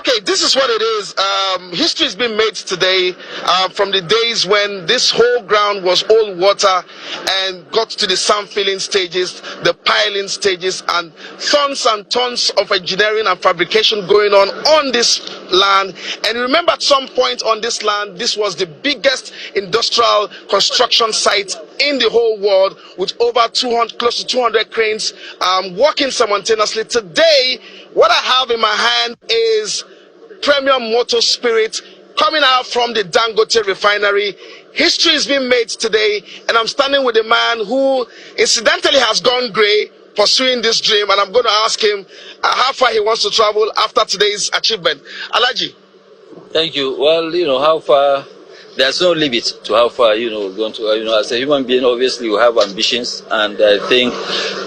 Okay, this is what it is. History has been made today from the days when this whole ground was all water and got to the sand filling stages, the piling stages, and tons of engineering and fabrication going on this land. And remember, at some point on this land, this was the biggest industrial construction site in the whole world, with over 200, close to 200 cranes working simultaneously. Today, what I have in my hand is premium motor spirit coming out from the Dangote refinery. History is being made today, and I'm standing with a man who incidentally has gone grey pursuing this dream, and I'm going to ask him how far he wants to travel after today's achievement. Alaji. Thank you. Well, how far, there's no limit to how far, we're going to, as a human being, obviously we have ambitions, and I think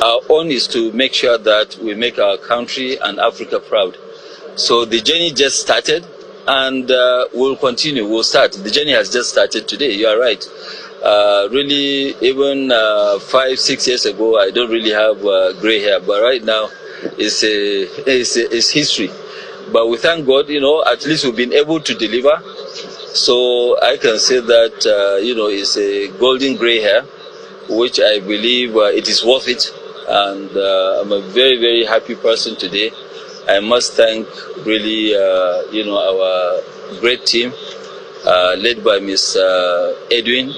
our own is to make sure that we make our country and Africa proud. So the journey just started, and we'll continue, we'll start. The journey has just started today, you are right. Really, even 5-6 years ago, I don't really have gray hair, but right now, it's history. But we thank God, at least we've been able to deliver. So I can say that, it's a golden gray hair, which I believe it is worth it. And I'm a very, very happy person today. I must thank really, our great team, led by Ms. Edwin,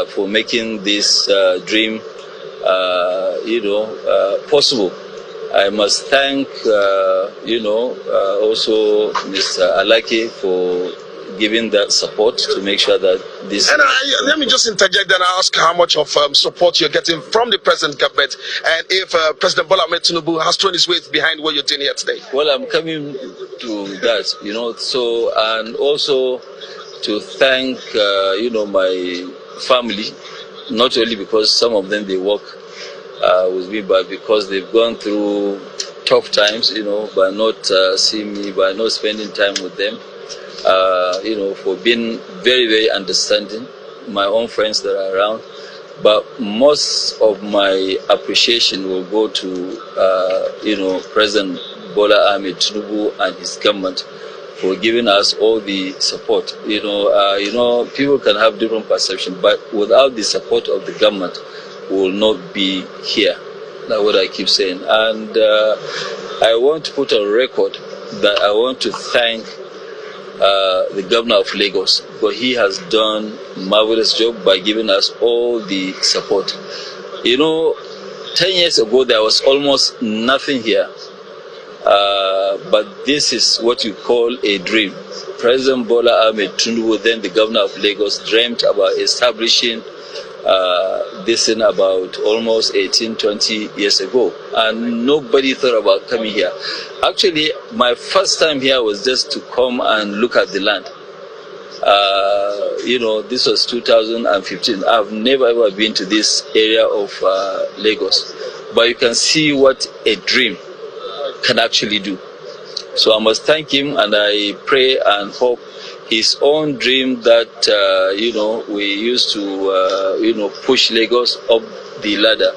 for making this dream, possible. I must thank, also Mr. Alaki for giving that support to make sure that this... And let me just interject and ask how much of support you're getting from the present government, and if President Bola Ahmed Tinubu has thrown his weight behind what you're doing here today. Well, I'm coming to that, so, and also to thank, my family, not only because some of them, they work with me, but because they've gone through tough times, by not seeing me, by not spending time with them. For being very, very understanding, my own friends that are around. But most of my appreciation will go to, President Bola Ahmed Tinubu and his government for giving us all the support. People can have different perceptions, but without the support of the government, we will not be here. That's what I keep saying. And I want to put on record that I want to thank the governor of Lagos, but he has done a marvelous job by giving us all the support. 10 years ago, there was almost nothing here. But this is what you call a dream. President Bola Ahmed Tinubu, then the governor of Lagos, dreamt about establishing this in about almost 18-20 years ago, and nobody thought about coming here. Actually, my first time here was just to come and look at the land. This was 2015. I've never ever been to this area of Lagos, but you can see what a dream can actually do. So I must thank him, and I pray and hope his own dream that, we used to, push Lagos up the ladder.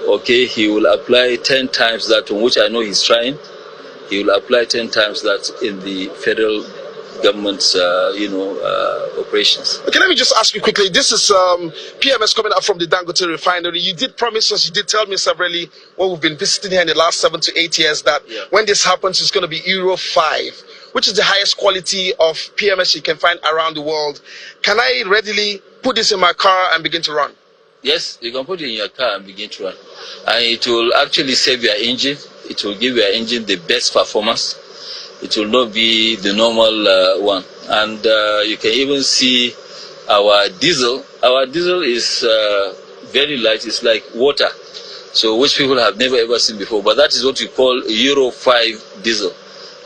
Okay, he will apply 10 times that, on which I know he's trying. He will apply 10 times that in the federal government's, operations. Okay, let me just ask you quickly. This is PMS coming out from the Dangote refinery. You did promise us, you did tell me severally when we've been visiting here in the last 7 to 8 years that when this happens, it's going to be Euro 5, which is the highest quality of PMS you can find around the world. Can I readily put this in my car and begin to run? Yes, you can put it in your car and begin to run. And it will actually save your engine. It will give your engine the best performance. It will not be the normal one. And you can even see our diesel. Our diesel is very light. It's like water, so which people have never ever seen before. But that is what we call Euro 5 diesel.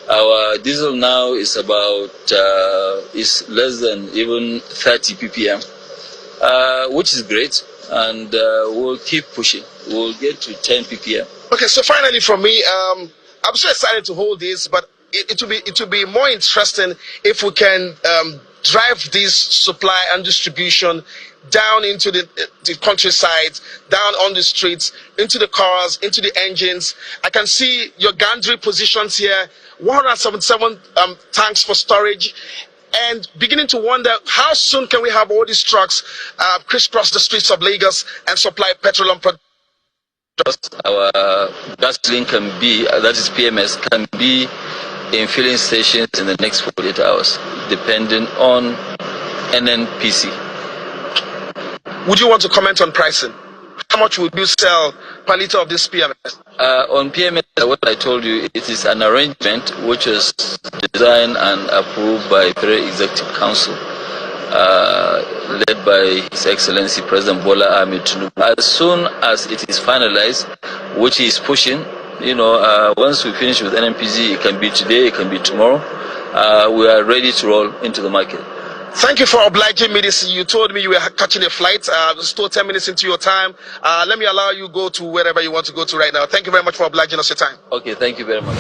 Our diesel now is about is less than even 30 ppm, which is great, and we'll keep pushing. We'll get to 10 ppm. Okay, so finally from me, I'm so excited to hold this, but it will be more interesting if we can drive this supply and distribution down into the countryside, down on the streets, into the cars, into the engines. I can see your gantry positions here 177 tanks for storage, and beginning to wonder how soon can we have all these trucks crisscross the streets of Lagos and supply petroleum products. Our gasoline can be, that is PMS, can be in filling stations in the next 48 hours, depending on NNPC. Would you want to comment on pricing? How much would you sell per liter of this PMS? On PMS, what I told you, it is an arrangement which was designed and approved by Federal Executive Council, led by His Excellency President Bola Ahmed Tinubu. As soon as it is finalized, which he is pushing, once we finish with NNPC, it can be today, it can be tomorrow, we are ready to roll into the market. Thank you for obliging me this. You told me you were catching a flight. Still 10 minutes into your time. Let me allow you go to wherever you want to go to right now. Thank you very much for obliging us your time. Okay, thank you very much.